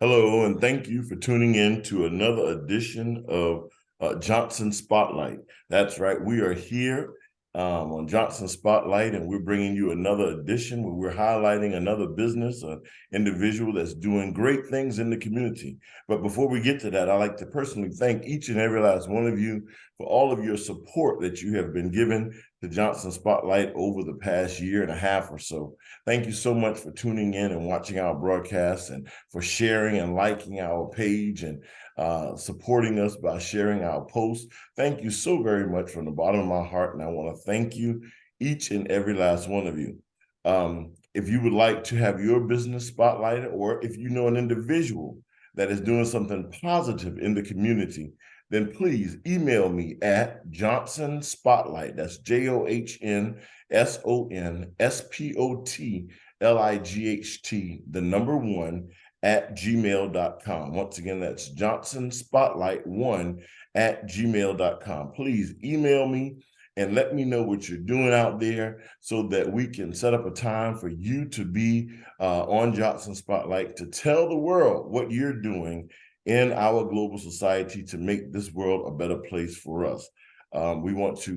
Hello, and thank you for tuning in to another edition of Johnson Spotlight. That's right, we are here on Johnson Spotlight, and we're bringing you another edition where we're highlighting another business, an individual that's doing great things in the community. But before we get to that, I'd like to personally thank each and every last one of you for all of your support that you have been given to Johnson Spotlight over the past year and a half or so. Thank you so much for tuning in and watching our broadcasts, and for sharing and liking our page, and supporting us by sharing our posts. Thank you so very much from the bottom of my heart, and I want to thank you, each and every last one of you. If you would like to have your business spotlighted, or if you know an individual that is doing something positive in the community, then please email me at Johnson Spotlight. That's JOHNSONSPOTLIGHT, the number one, at gmail.com. Once again, that's Johnson Spotlight one at gmail.com. Please email me and let me know what you're doing out there so that we can set up a time for you to be on Johnson Spotlight to tell the world what you're doing in our global society to make this world a better place for us. We want to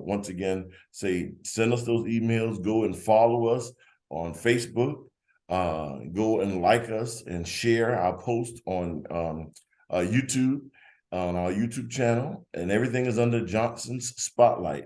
once again say, send us those emails, go and follow us on Facebook, go and like us and share our post on YouTube, on our YouTube channel, and everything is under Johnson's Spotlight.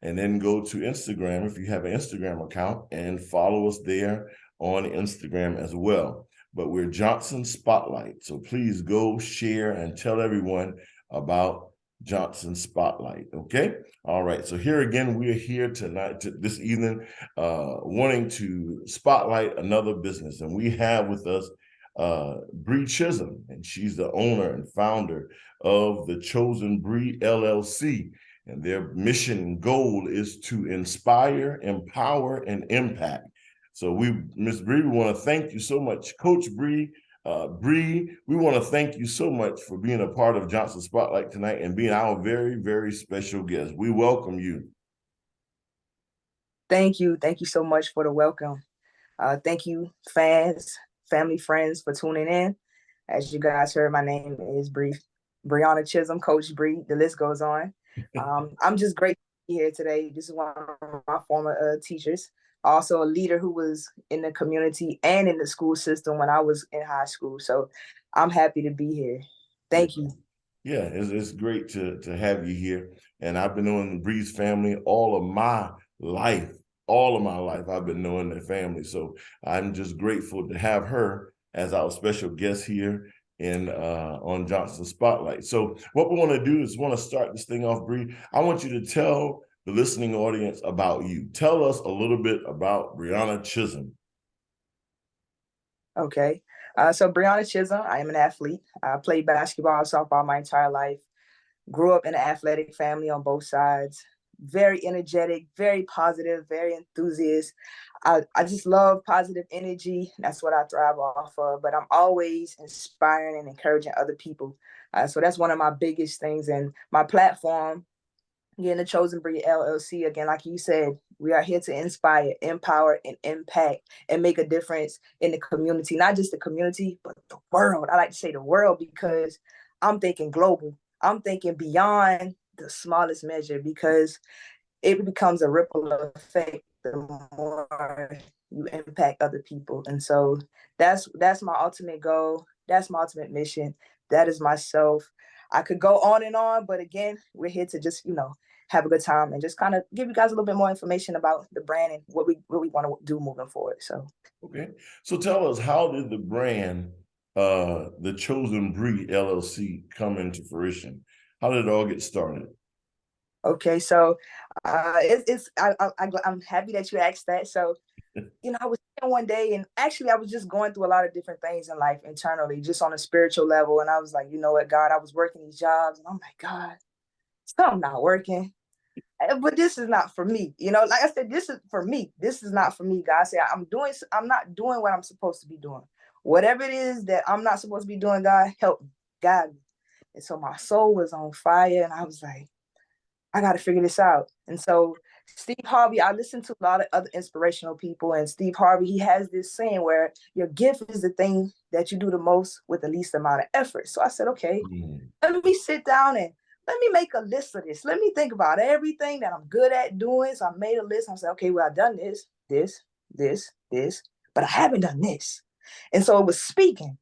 And then go to Instagram if you have an Instagram account, and follow us there on Instagram as well. But we're Johnson Spotlight. So please go share and tell everyone about Johnson Spotlight. Okay. All right. So here again, we are here tonight, this evening, wanting to spotlight another business. And we have with us Bri Chisolm, and she's the owner and founder of the Chosen Bri LLC. And their mission and goal is to inspire, empower, and impact. So Ms. Bri, we want to thank you so much, Coach Bri. Bri, we want to thank you so much for being a part of Johnson Spotlight tonight and being our very, very special guest. We welcome you. Thank you. Thank you so much for the welcome. Thank you, fans, family, friends, for tuning in. As you guys heard, my name is Brianna Chisolm, Coach Bri. The list goes on. I'm just great to be here today. This is one of my former teachers, also a leader who was in the community and in the school system when I was in high school. So I'm happy to be here. Thank you. Yeah, it's great to have you here. And I've been knowing the Bri's family all of my life. All of my life, I've been knowing their family. So I'm just grateful to have her as our special guest here in on Johnson Spotlight. So what we want to do is want to start this thing off, Bri. I want you to tell the listening audience about you. Tell us a little bit about Brianna Chisolm. Okay. So Brianna Chisolm, I am an athlete. I played basketball, softball my entire life. Grew up in an athletic family on both sides. Very energetic, very positive, very enthusiast. I just love positive energy. That's what I thrive off of. But I'm always inspiring and encouraging other people. So that's one of my biggest things. And my platform, again, the Chosen Bri LLC, again, like you said, we are here to inspire, empower, and impact and make a difference in the community. Not just the community, but the world. I like to say the world because I'm thinking global. I'm thinking beyond the smallest measure, because it becomes a ripple effect the more you impact other people. And so that's my ultimate goal. That's my ultimate mission. That is myself. I could go on and on, but again, we're here to just, have a good time and just kind of give you guys a little bit more information about the brand and what we want to do moving forward. So Okay. So tell us, how did the brand, the Chosen Bri LLC, come into fruition? How did it all get started? okay, so I'm happy that you asked that. So I was one day, and actually I was just going through a lot of different things in life internally, just on a spiritual level. And I was like, you know what, God, I was working these jobs and I'm like, God, something not working. But this is not for me. Like I said, this is for me. This is not for me. God said, I'm not doing what I'm supposed to be doing. Whatever it is that I'm not supposed to be doing, God, help me, guide me. And so my soul was on fire and I was like, I got to figure this out. And so Steve Harvey, I listen to a lot of other inspirational people, and Steve Harvey, he has this saying where your gift is the thing that you do the most with the least amount of effort. So I said, okay, let me sit down and let me make a list of this. Let me think about everything that I'm good at doing. So I made a list. I said, okay, well, I've done this, but I haven't done this. And so it was speaking.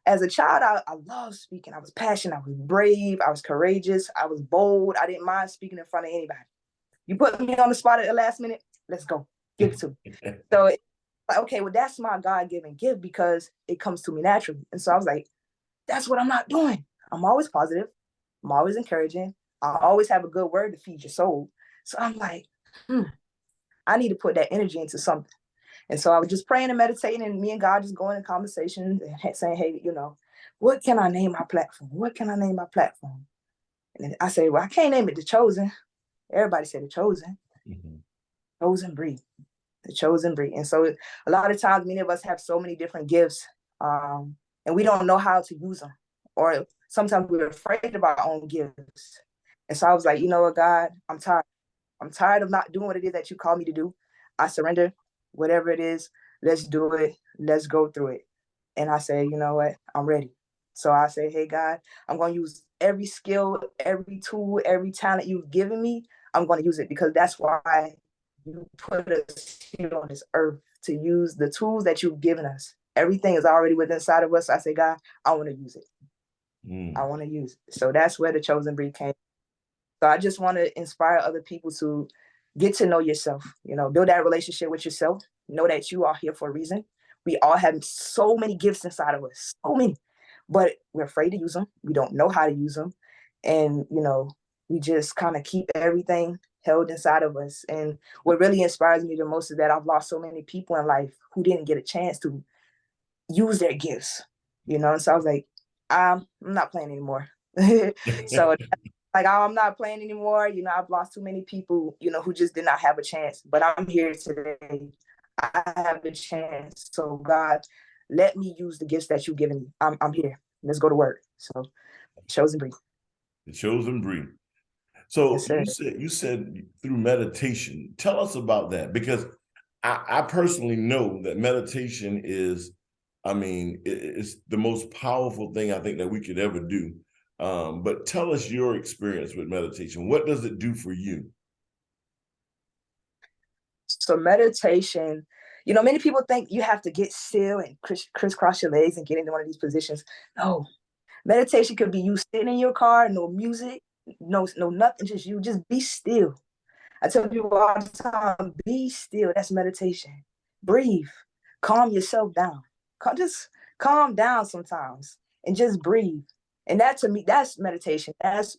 As a child, I loved speaking. I was passionate. I was brave. I was courageous. I was bold. I didn't mind speaking in front of anybody. You put me on the spot at the last minute, let's go. Give it to me. So, like, okay, well, that's my God-given gift because it comes to me naturally. And so I was like, that's what I'm not doing. I'm always positive. I'm always encouraging. I always have a good word to feed your soul. So I'm like, I need to put that energy into something. And so I was just praying and meditating, and me and God just going in conversations and saying, hey, what can I name my platform? What can I name my platform? And then I say, well, I can't name it The Chosen. Everybody said The Chosen. Chosen Bri. The Chosen Bri. And so a lot of times, many of us have so many different gifts, and we don't know how to use them. Or sometimes we're afraid of our own gifts. And so I was like, you know what, God, I'm tired. I'm tired of not doing what it is that you call me to do. I surrender. Whatever it is, let's do it. Let's go through it. And I say, you know what? I'm ready. So I say, hey, God, I'm going to use every skill, every tool, every talent you've given me. I'm going to use it because that's why you put us here on this earth, to use the tools that you've given us. Everything is already within inside of us. I say, God, I want to use it. I want to use it. So that's where the Chosen Bri came. So I just want to inspire other people to get to know yourself, build that relationship with yourself, know that you are here for a reason. We all have so many gifts inside of us, so many, but we're afraid to use them. We don't know how to use them. And, we just kind of keep everything held inside of us. And what really inspires me the most is that I've lost so many people in life who didn't get a chance to use their gifts, And so I was like, I'm not playing anymore. So like, I'm not playing anymore. I've lost too many people, who just did not have a chance. But I'm here today. I have a chance. So God, let me use the gifts that you've given me. I'm here. Let's go to work. So Chosen Bri. The Chosen Bri. So Yes, you said through meditation. Tell us about that, because I personally know that meditation is, it's the most powerful thing I think that we could ever do. But tell us your experience with meditation. What does it do for you? So meditation, many people think you have to get still and crisscross your legs and get into one of these positions. No, meditation could be you sitting in your car, no music, no nothing, just be still. I tell people all the time, be still. That's meditation. Breathe. Calm yourself down. Just calm down sometimes and just breathe. And that, to me, that's meditation. That's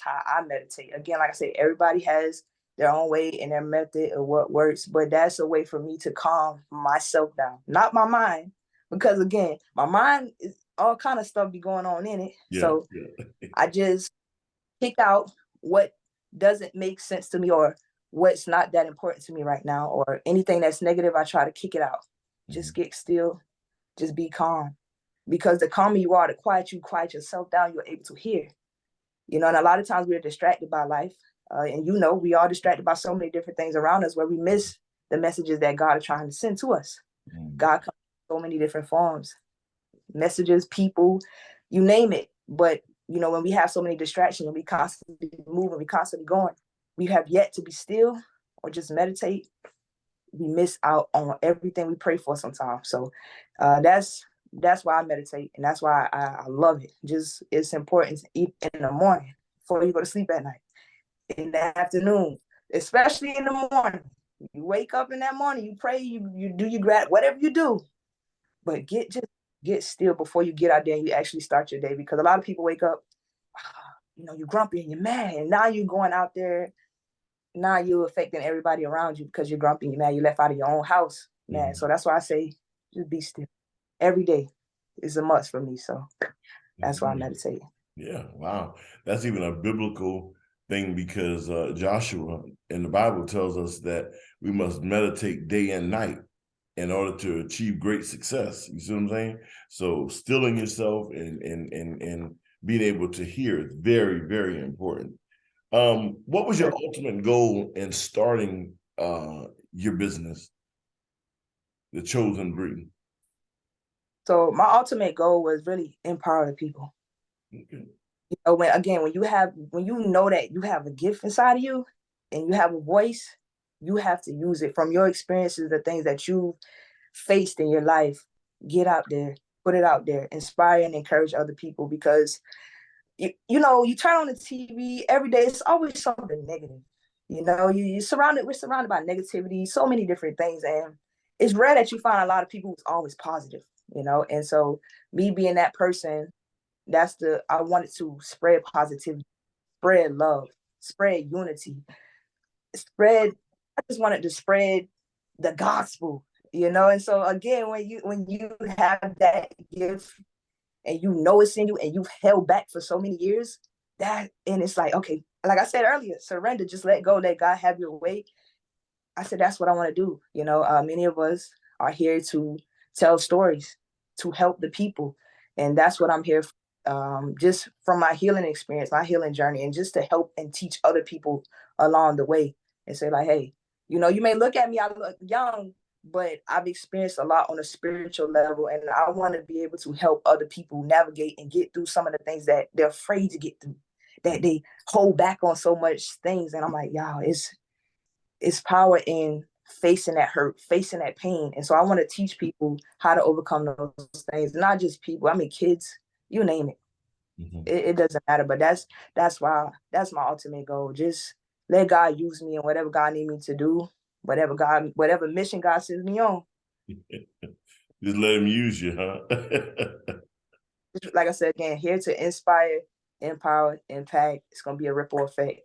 how I meditate. Again, like I said, everybody has their own way and their method of what works, but that's a way for me to calm myself down, not my mind, because again, my mind is all kind of stuff be going on in it. Yeah, So yeah. I just pick out what doesn't make sense to me or what's not that important to me right now, or anything that's negative, I try to kick it out. Just get still, just be calm. Because the calmer you are, the quiet you quiet yourself down, you're able to hear. And a lot of times we're distracted by life. And we are distracted by so many different things around us where we miss the messages that God is trying to send to us. God comes in so many different forms, messages, people, you name it. But when we have so many distractions and we constantly moving, we constantly going, we have yet to be still or just meditate. We miss out on everything we pray for sometimes. So that's why I meditate, and that's why I love it. Just, it's important to eat in the morning before you go to sleep at night, in the afternoon, especially in the morning. You wake up in that morning, you pray, you do your whatever you do, but get still before you get out there and you actually start your day. Because a lot of people wake up, you're grumpy and you're mad, and now you're going out there. Now you're affecting everybody around you because you're grumpy and you're mad. You left out of your own house, man. So that's why I say just be still. Every day is a must for me. So that's why I meditate. Yeah, wow. That's even a biblical thing, because Joshua in the Bible tells us that we must meditate day and night in order to achieve great success. You see what I'm saying? So stilling yourself and being able to hear is very, very important. What was your ultimate goal in starting your business, the Chosen Bri? So my ultimate goal was really empower the people. Okay. You know, when you know that you have a gift inside of you and you have a voice, you have to use it from your experiences, the things that you've faced in your life. Get out there, put it out there, inspire and encourage other people because you know, you turn on the TV every day, it's always something negative. You know, we're surrounded by negativity, so many different things. And it's rare that you find a lot of people who's always positive, you know. And so me being that person, I wanted to spread positivity, spread love, spread unity, I just wanted to spread the gospel, you know. And so again, when you have that gift and you know it's in you and you've held back for so many years, and it's like, okay, like I said earlier, surrender, just let go, let God have your way. I said, that's what I want to do. You know, many of us are here to tell stories, to help the people. And that's what I'm here for. Just from my healing experience, my healing journey, and just to help and teach other people along the way and say, like, hey, you know, you may look at me, I look young, but I've experienced a lot on a spiritual level. And I want to be able to help other people navigate and get through some of the things that they're afraid to get through, that they hold back on so much things. And I'm like, y'all, it's power in facing that hurt, facing that pain. And so I want to teach people how to overcome those things. Not just people, I mean kids, you name it. Mm-hmm. It doesn't matter. But that's my ultimate goal. Just let God use me and whatever God need me to do, whatever mission God sends me on. Just let him use you, huh? Just like I said again, here to inspire, empower, impact. It's gonna be a ripple effect.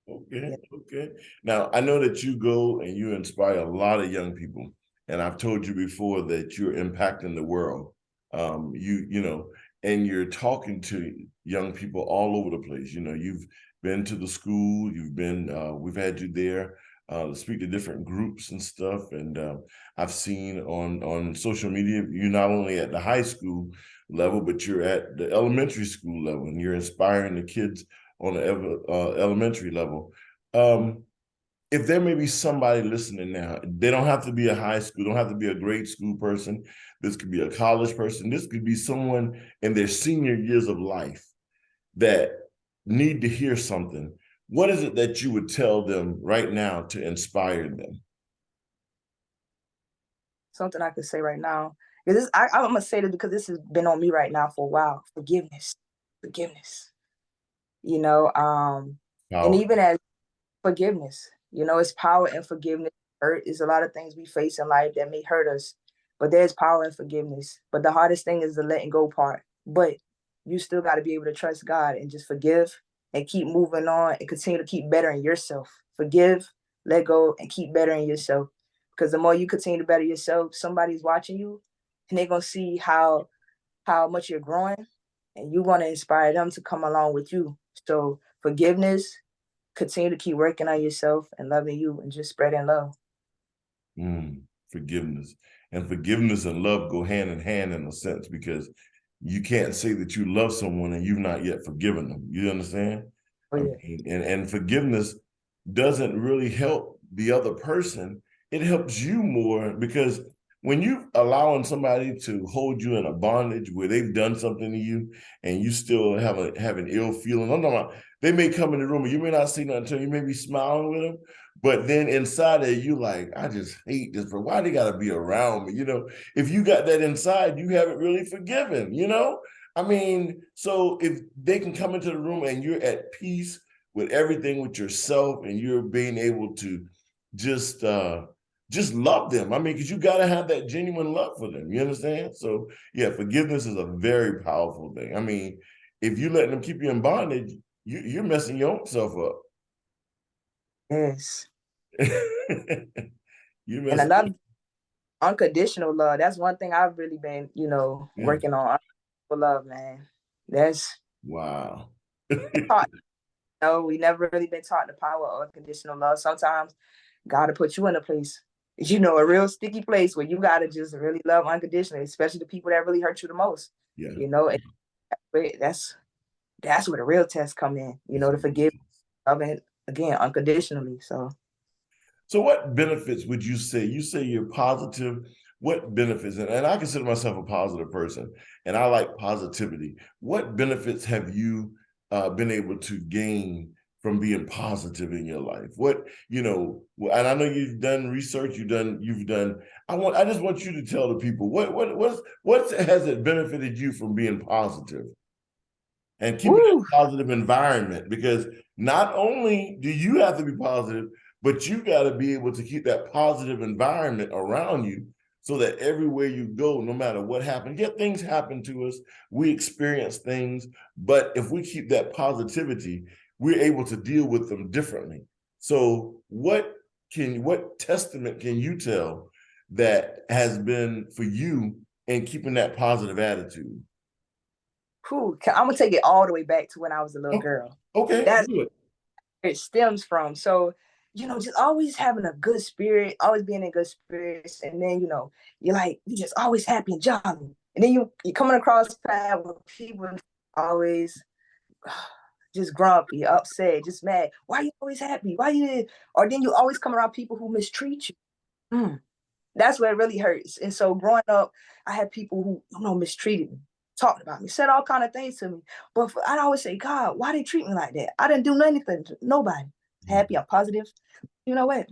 Okay, Yeah. okay. Now, I know that you go and you inspire a lot of young people, and I've told you before that you're impacting the world. You know, and you're talking to young people all over the place. You know, you've been to the school, we've had you there to speak to different groups and stuff, and I've seen on social media you're not only at the high school level, but you're at the elementary school level, and you're inspiring the kids on the elementary level. Um, if there may be somebody listening now, they don't have to be a high school, don't have to be a grade school person. This could be a college person. This could be someone in their senior years of life that need to hear something. What is it that you would tell them right now to inspire them? Something I could say right now. Because I'm gonna say this because this has been on me right now for a while. Forgiveness. Forgiveness. You know, and Powerful. even as forgiveness, you know, it's power in forgiveness. Hurt is a lot of things we face in life that may hurt us, but there's power in forgiveness. But the hardest thing is the letting go part. But you still got to be able to trust God and just forgive and keep moving on and continue to keep bettering yourself. Forgive, let go, and keep bettering yourself. Because the more you continue to better yourself, somebody's watching you and they're gonna see how much you're growing, and you want to inspire them to come along with you. So forgiveness, continue to keep working on yourself and loving you and just spreading love. Forgiveness. And forgiveness and love go hand in hand in a sense because you can't say that you love someone and you've not yet forgiven them. You understand? Oh I yeah. mean, and forgiveness doesn't really help the other person. It helps you more because when you allowing somebody to hold you in a bondage where they've done something to you and you still have an ill feeling. I'm talking about they may come in the room and you may not see nothing until you may be smiling with them, but then inside of you, like, I just hate this, but why they gotta be around me? You know, if you got that inside, you haven't really forgiven, you know? I mean, so if they can come into the room and you're at peace with everything with yourself and you're being able to just just love them. I mean, because you gotta have that genuine love for them. You understand? So yeah, forgiveness is a very powerful thing. I mean, if you let them keep you in bondage, you're messing your own self up. Yes. You And mess. another, unconditional love. That's one thing I've really been, you know, Yeah. working on. Unconditional love, man. That's Wow. taught. No, we never really been taught the power of unconditional love. Sometimes God to put you in a place, you know, a real sticky place where you gotta just really love unconditionally, especially the people that really hurt you the most. Yeah. You know, and that's where the real tests come in. You That's know, to what it forgive, is. loving again unconditionally. So what benefits would you say? You say you're positive. What benefits, and I consider myself a positive person, and I like positivity. What benefits have you been able to gain from being positive in your life? What, and I know you've done research, you've done. I just want you to tell the people what has it benefited you from being positive and keeping woo, a positive environment, because not only do you have to be positive, but you got to be able to keep that positive environment around you so that everywhere you go, no matter what happens, things happen to us, we experience things, but if we keep that positivity, we're able to deal with them differently. So what testament can you tell that has been for you in keeping that positive attitude? whew. I'm gonna take it all the way back to when I was a little girl. Okay, That's good. where it stems from. So, just always having a good spirit, always being in good spirits, and then you're just always happy and jolly. And then you coming across path with people always just grumpy, upset, just mad. Why are you always happy? Why you? Or then you always come around people who mistreat you. That's where it really hurts. And so growing up, I had people who mistreated me, talked about me, said all kind of things to me. But I'd always say, God, why they treat me like that? I didn't do anything to nobody. Happy, I'm positive. You know what?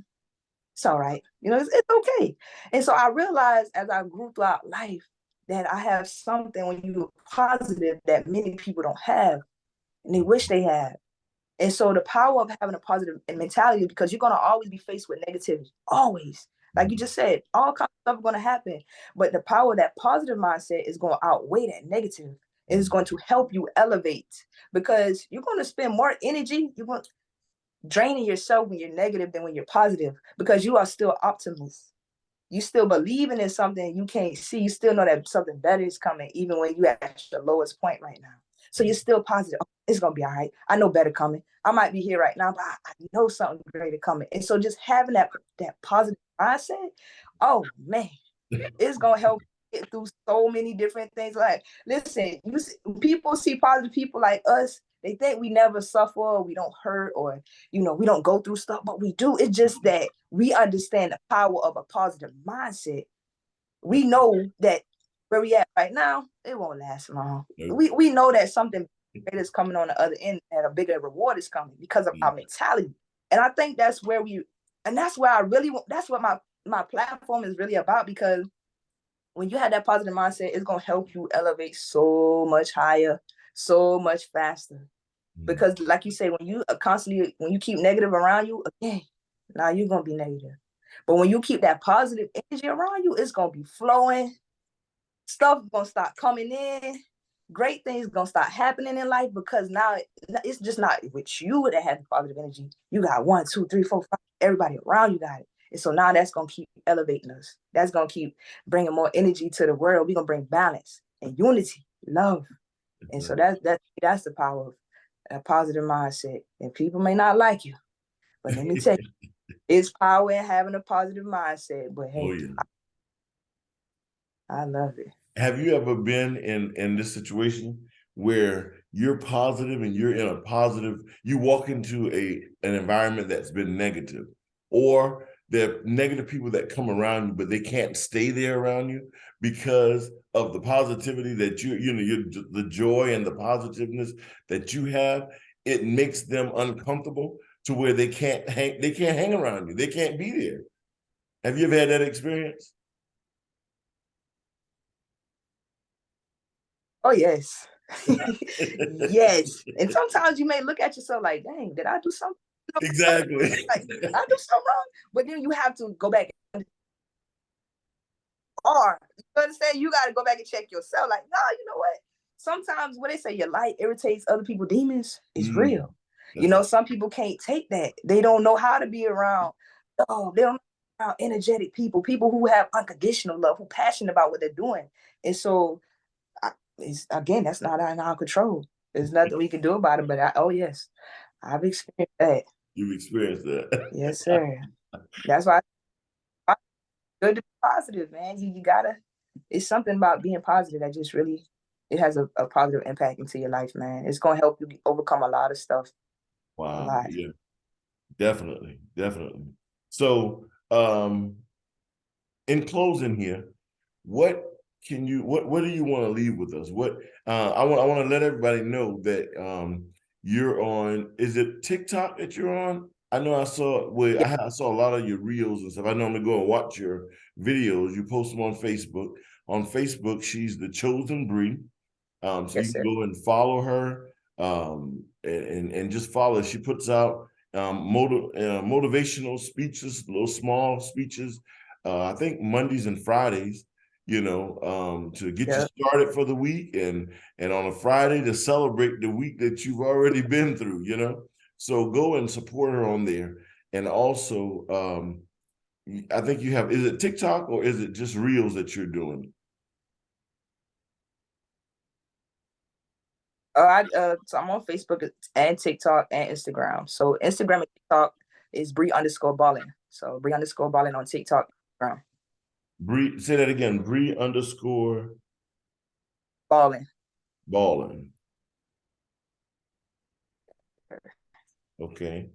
It's all right. It's okay. And so I realized as I grew throughout life that I have something when you're positive that many people don't have, and they wish they had. And so the power of having a positive mentality, because you're gonna always be faced with negativity, always. Like you just said, all kinds of stuff are gonna happen. But the power of that positive mindset is gonna outweigh that negative. And it's going to help you elevate, because you're gonna spend more energy, you're going to draining yourself when you're negative than when you're positive, because you are still optimist. You still believing in something you can't see. You still know that something better is coming, even when you're at the lowest point right now. So you're still positive. Oh, it's gonna be all right. I know better coming. I might be here right now, but I know something greater coming. And so just having that positive mindset, oh man, it's gonna help get through so many different things. Like, listen, people see positive people like us. They think we never suffer, or we don't hurt, or we don't go through stuff, but we do. It's just that we understand the power of a positive mindset. We know that where we at right now, it won't last long. We know that something greater is coming on the other end, and a bigger reward is coming because of our mentality. And I think that's where that's where that's what my platform is really about, because when you have that positive mindset, it's going to help you elevate so much higher, so much faster. Because like you say, when you keep negative around you, again, now you're going to be negative. But when you keep that positive energy around you, it's going to be flowing. Stuff going to start coming in. Great things going to start happening in life, because now it's just not with you that has positive energy. You got 1, 2, 3, 4, 5. Everybody around you got it. And so now that's going to keep elevating us. That's going to keep bringing more energy to the world. We're going to bring balance and unity, love. And so that's the power of a positive mindset. And people may not like you, but let me tell you, it's power in having a positive mindset. But hey, I love it. Have you ever been in this situation where you're positive and you're in a positive, you walk into an environment that's been negative, or there are negative people that come around you, but they can't stay there around you because of the positivity that the joy and the positiveness that you have, it makes them uncomfortable to where they can't hang around you. They can't be there. Have you ever had that experience? Oh, yes. Yes. And sometimes you may look at yourself like, dang, did I do something? Exactly. Like, did I do something wrong? But then you have to go back, or you understand, you got to go back and check yourself. Like, no, you know what? Sometimes when they say your light irritates other people's demons, it's real. Some people can't take that. They don't know how to be around. Oh, they don't know around energetic people who have unconditional love, who passionate about what they're doing. And so, again, that's not in our control. There's nothing we can do about it. But oh yes, I've experienced that. You've experienced that. Yes, sir. That's why it's good to be positive, man. You gotta. It's something about being positive that just really it has a positive impact into your life, man. It's gonna help you overcome a lot of stuff. a Wow. lot. Yeah, definitely. Definitely. So, in closing here, what what do you want to leave with us? What I want to let everybody know that you're on, is it TikTok that you're on? I know I saw Yeah, I saw a lot of your reels and stuff. I normally go and watch your videos. You post them on Facebook. On Facebook, she's the Chosen Bri. So yes, you can sir. go and follow her, and just follow. She puts out motivational speeches, little small speeches. I think Mondays and Fridays. To get you Yeah. started for the week, and on a Friday to celebrate the week that you've already been through. So go and support her on there, and also I think you have. Is it TikTok or is it just Reels that you're doing? So I'm on Facebook and TikTok and Instagram. So Instagram and TikTok is Bri_balling. So Bri_balling on TikTok, Instagram. Bree, say that again. Bree Balling. balling. Okay.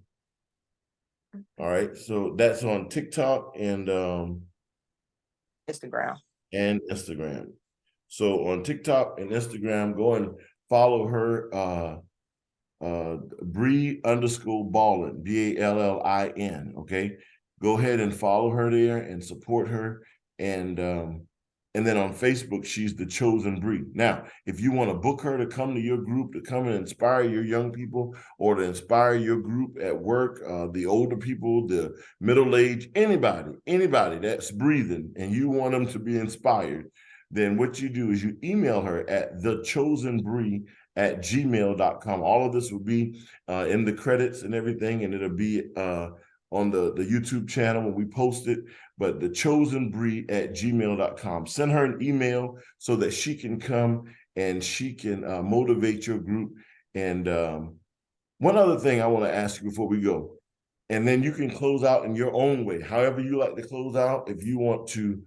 All right. So that's on TikTok Instagram. and Instagram. So on TikTok and Instagram, go and follow her. Bri_ballin, BALLIN. Okay, go ahead and follow her there and support her. And then on Facebook, she's the Chosen Bri. Now, if you want to book her to come to your group, to come and inspire your young people, or to inspire your group at work, the older people, the middle age, anybody that's breathing, and you want them to be inspired, then what you do is you email her at thechosenbri@gmail.com. All of this will be in the credits and everything, and it'll be on the YouTube channel when we post it. But thechosenbri@gmail.com. Send her an email so that she can come and she can motivate your group. And one other thing I want to ask you before we go, and then you can close out in your own way, however you like to close out. If you want to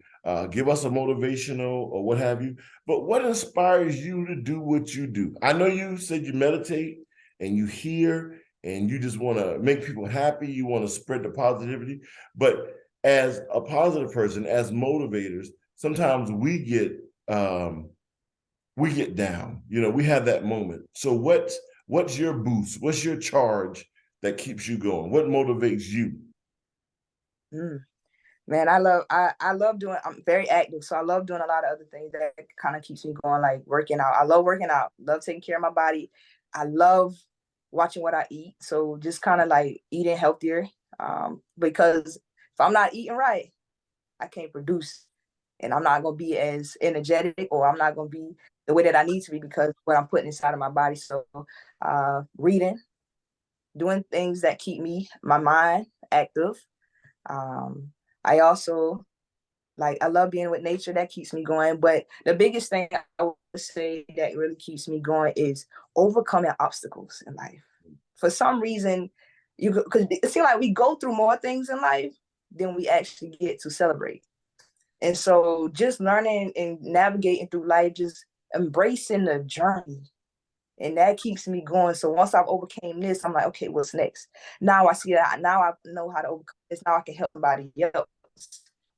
give us a motivational or what have you, but what inspires you to do what you do? I know you said you meditate and you hear and you just want to make people happy. You want to spread the positivity, but as a positive person, as motivators, sometimes we get down. We have that moment. So what's your boost? What's your charge that keeps you going? What motivates you? Mm. Man, I love doing. I'm very active, so I love doing a lot of other things that kind of keeps me going, like working out. I love working out. Love taking care of my body. I love watching what I eat. So just kind of like eating healthier. Because if I'm not eating right, I can't produce, and I'm not gonna be as energetic, or I'm not gonna be the way that I need to be because what I'm putting inside of my body. So, reading, doing things that keep my mind active. Um, I also I love being with nature. That keeps me going. But the biggest thing I would say that really keeps me going is overcoming obstacles in life. For some reason, because it seems like we go through more things in life than we actually get to celebrate. And so just learning and navigating through life, just embracing the journey. And that keeps me going. So once I've overcame this, I'm like, okay, what's next? Now I see that. Now I know how to overcome this. Now I can help somebody else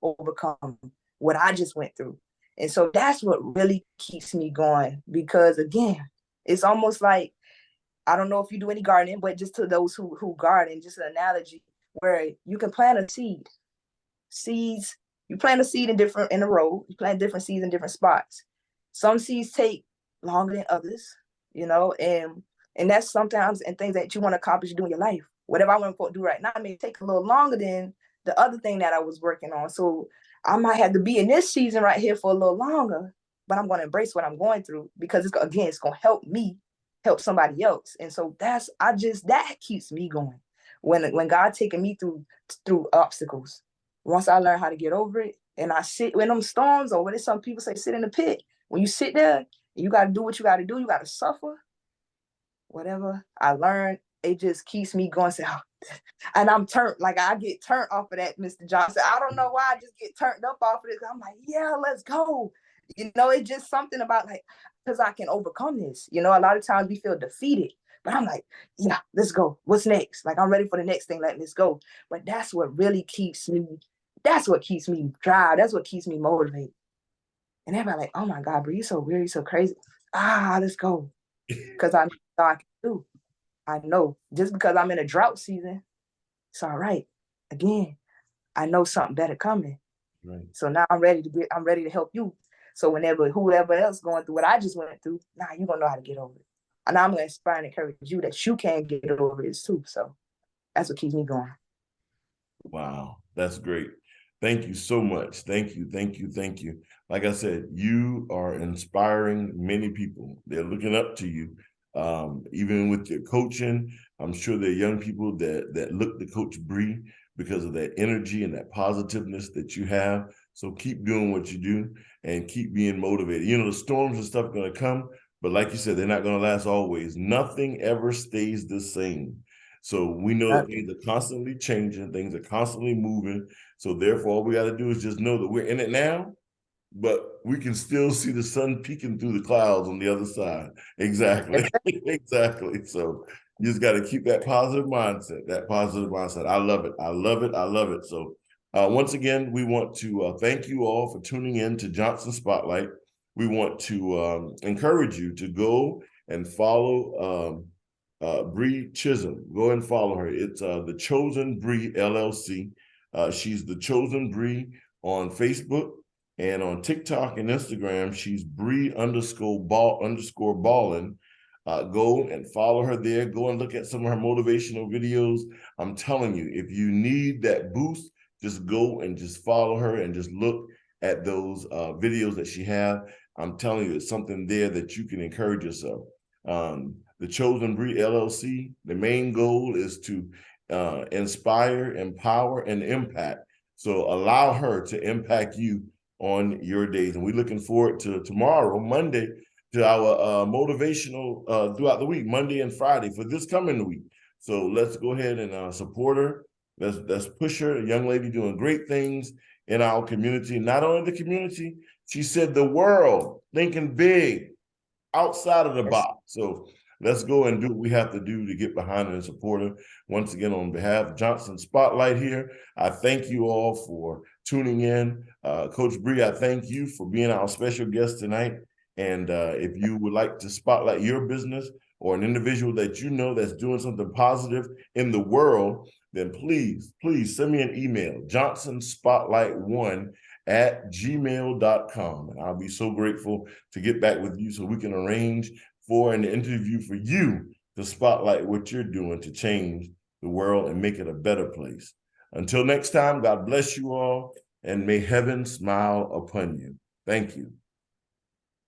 overcome what I just went through. And so that's what really keeps me going. Because again, it's almost like, I don't know if you do any gardening, but just to those who garden, just an analogy where you can plant a seeds. You plant a seed in a row. You plant different seeds in different spots. Some seeds take longer than others, and that's sometimes and things that you want to accomplish doing your life. Whatever I want to do right now may take a little longer than the other thing that I was working on. So I might have to be in this season right here for a little longer, but I'm going to embrace what I'm going through because it's going to help me help somebody else. And so that keeps me going. When God taking me through obstacles, once I learn how to get over it, and I sit when them storms, or when some people say sit in the pit, when you sit there, you got to do what you got to do. You got to suffer. Whatever I learned, it just keeps me going. So, and I'm turned, like I get turned off of that, Mr. Johnson. I don't know why I just get turned up off of it. I'm like, yeah, let's go. It's just something about because I can overcome this. A lot of times we feel defeated, But I'm like, yeah, let's go. What's next? Like, I'm ready for the next thing. Like, let's go. But that's what really keeps me, that's what keeps me dry. That's what keeps me motivated. And everybody like, oh my God, Bri, you so weird, you so crazy. Let's go. Because I know I can do. I know just because I'm in a drought season, it's all right. Again, I know something better coming. Right. So now I'm ready to help you. So whenever whoever else going through what I just went through, now you're gonna know how to get over it. And I'm gonna inspire and encourage you that you can get over it too. So that's what keeps me going. Wow, that's great. Thank you so much. Thank you, thank you, thank you. Like I said, you are inspiring many people. They're looking up to you. Even with your coaching, I'm sure there are young people that look to Coach Bri because of that energy and that positiveness that you have. So keep doing what you do and keep being motivated. You know, the storms and stuff are going to come, but like you said, they're not going to last always. Nothing ever stays the same. So we know that things are constantly changing, things are constantly moving. So therefore, all we got to do is just know that we're in it now, but we can still see the sun peeking through the clouds on the other side. Exactly. Exactly. So you just got to keep that positive mindset, that positive mindset. I love it. I love it. I love it. So once again, we want to thank you all for tuning in to Johnson Spotlight. We want to encourage you to go and follow Bri Chisolm. Go and follow her. It's the Chosen Bri LLC. She's the Chosen Bri on Facebook and on TikTok and Instagram. She's Bri underscore balling. Go and follow her there. Go and look at some of her motivational videos. I'm telling you, if you need that boost, just go and just follow her and just look at those videos that she have. I'm telling you, it's something there that you can encourage yourself. The Chosen Bri LLC, the main goal is to inspire, empower, and impact. So allow her to impact you on your days. And we're looking forward to tomorrow, Monday, to our motivational throughout the week, Monday and Friday for this coming week. So let's go ahead and support her. Let's push her. A young lady doing great things in our community. Not only the community, she said the world, thinking big, outside of the box. So let's go and do what we have to do to get behind her and support her. Once again, on behalf of Johnson Spotlight here, I thank you all for tuning in. Coach Bri, I thank you for being our special guest tonight. And if you would like to spotlight your business or an individual that you know that's doing something positive in the world, then please send me an email, johnsonspotlight1@gmail.com. And I'll be so grateful to get back with you so we can arrange for an interview for you to spotlight what you're doing to change the world and make it a better place. Until next time, God bless you all, and may heaven smile upon you. Thank you.